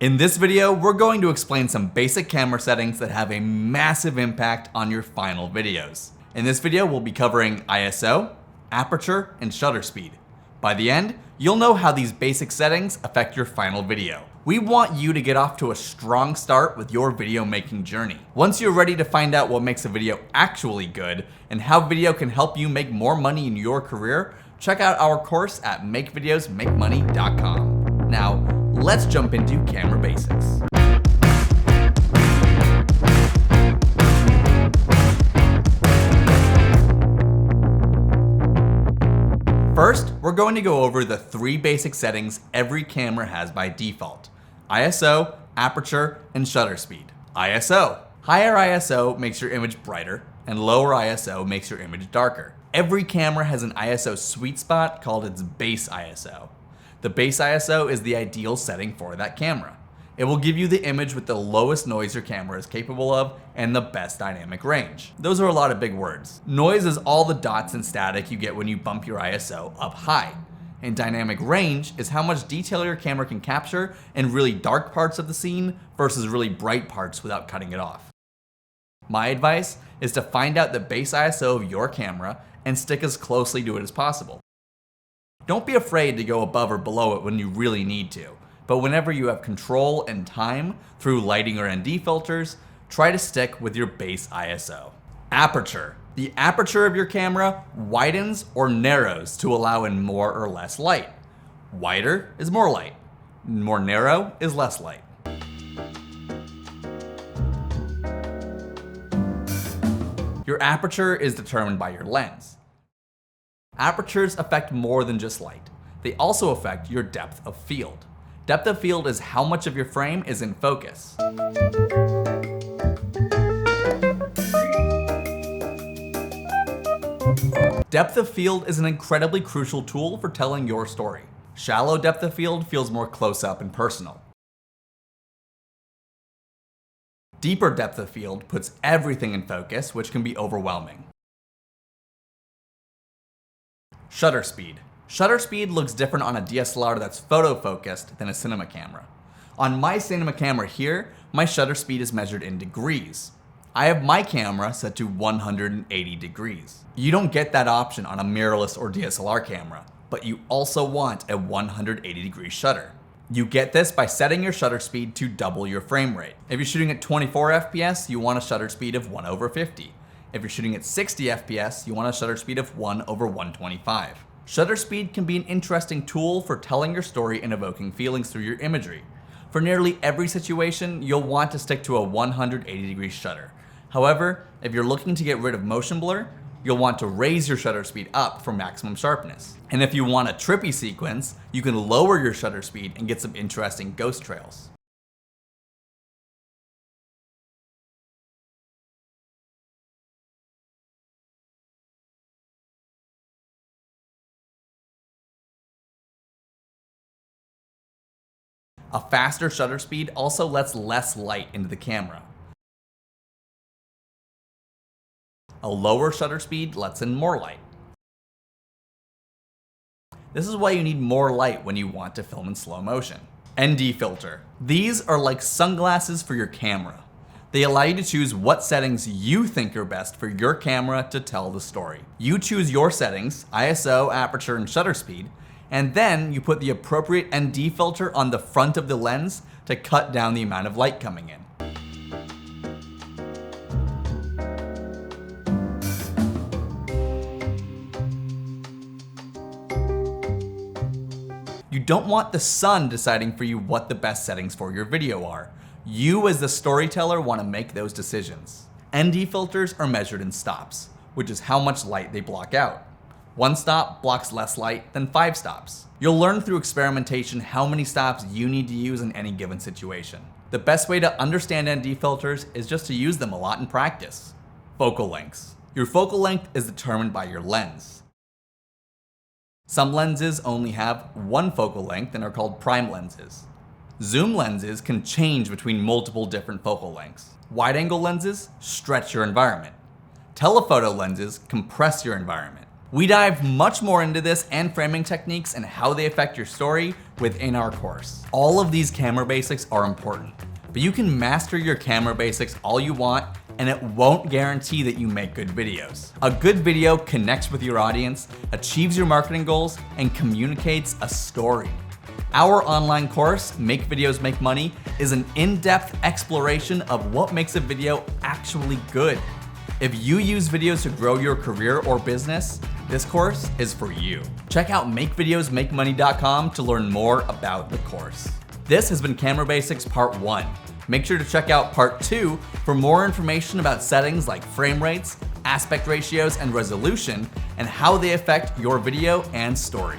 In this video, we're going to explain some basic camera settings that have a massive impact on your final videos. In this video, we'll be covering ISO, aperture, and shutter speed. By the end, you'll know how these basic settings affect your final video. We want you to get off to a strong start with your video making journey. Once you're ready to find out what makes a video actually good and how video can help you make more money in your career, check out our course at makevideosmakemoney.com. Now, let's jump into camera basics. First, we're going to go over the 3 basic settings every camera has by default: ISO, aperture, and shutter speed. ISO. Higher ISO makes your image brighter, and lower ISO makes your image darker. Every camera has an ISO sweet spot called its base ISO. The base ISO is the ideal setting for that camera. It will give you the image with the lowest noise your camera is capable of and the best dynamic range. Those are a lot of big words. Noise is all the dots and static you get when you bump your ISO up high. And dynamic range is how much detail your camera can capture in really dark parts of the scene versus really bright parts without cutting it off. My advice is to find out the base ISO of your camera and stick as closely to it as possible. Don't be afraid to go above or below it when you really need to, but whenever you have control and time through lighting or ND filters, try to stick with your base ISO. Aperture. The aperture of your camera widens or narrows to allow in more or less light. Wider is more light. More narrow is less light. Your aperture is determined by your lens. Apertures affect more than just light. They also affect your depth of field. Depth of field is how much of your frame is in focus. Depth of field is an incredibly crucial tool for telling your story. Shallow depth of field feels more close up and personal. Deeper depth of field puts everything in focus, which can be overwhelming. Shutter speed. Shutter speed looks different on a DSLR that's photo focused than a cinema camera. On my cinema camera here, my shutter speed is measured in degrees. I have my camera set to 180 degrees. You don't get that option on a mirrorless or DSLR camera, but you also want a 180 degree shutter. You get this by setting your shutter speed to double your frame rate. If you're shooting at 24 FPS, you want a shutter speed of 1/50. If you're shooting at 60 FPS, you want a shutter speed of 1/125. Shutter speed can be an interesting tool for telling your story and evoking feelings through your imagery. For nearly every situation, you'll want to stick to a 180 degree shutter. However, if you're looking to get rid of motion blur, you'll want to raise your shutter speed up for maximum sharpness. And if you want a trippy sequence, you can lower your shutter speed and get some interesting ghost trails. A faster shutter speed also lets less light into the camera. A lower shutter speed lets in more light. This is why you need more light when you want to film in slow motion. ND filter. These are like sunglasses for your camera. They allow you to choose what settings you think are best for your camera to tell the story. You choose your settings, ISO, aperture, and shutter speed, and then you put the appropriate ND filter on the front of the lens to cut down the amount of light coming in. You don't want the sun deciding for you what the best settings for your video are. You as the storyteller want to make those decisions. ND filters are measured in stops, which is how much light they block out. 1 stop blocks less light than 5 stops. You'll learn through experimentation how many stops you need to use in any given situation. The best way to understand ND filters is just to use them a lot in practice. Focal lengths. Your focal length is determined by your lens. Some lenses only have 1 focal length and are called prime lenses. Zoom lenses can change between multiple different focal lengths. Wide-angle lenses stretch your environment. Telephoto lenses compress your environment. We dive much more into this and framing techniques and how they affect your story within our course. All of these camera basics are important, but you can master your camera basics all you want, and it won't guarantee that you make good videos. A good video connects with your audience, achieves your marketing goals, and communicates a story. Our online course, Make Videos Make Money, is an in-depth exploration of what makes a video actually good. If you use videos to grow your career or business, this course is for you. Check out MakeVideosMakeMoney.com to learn more about the course. This has been Camera Basics Part 1. Make sure to check out Part 2 for more information about settings like frame rates, aspect ratios, and resolution, and how they affect your video and story.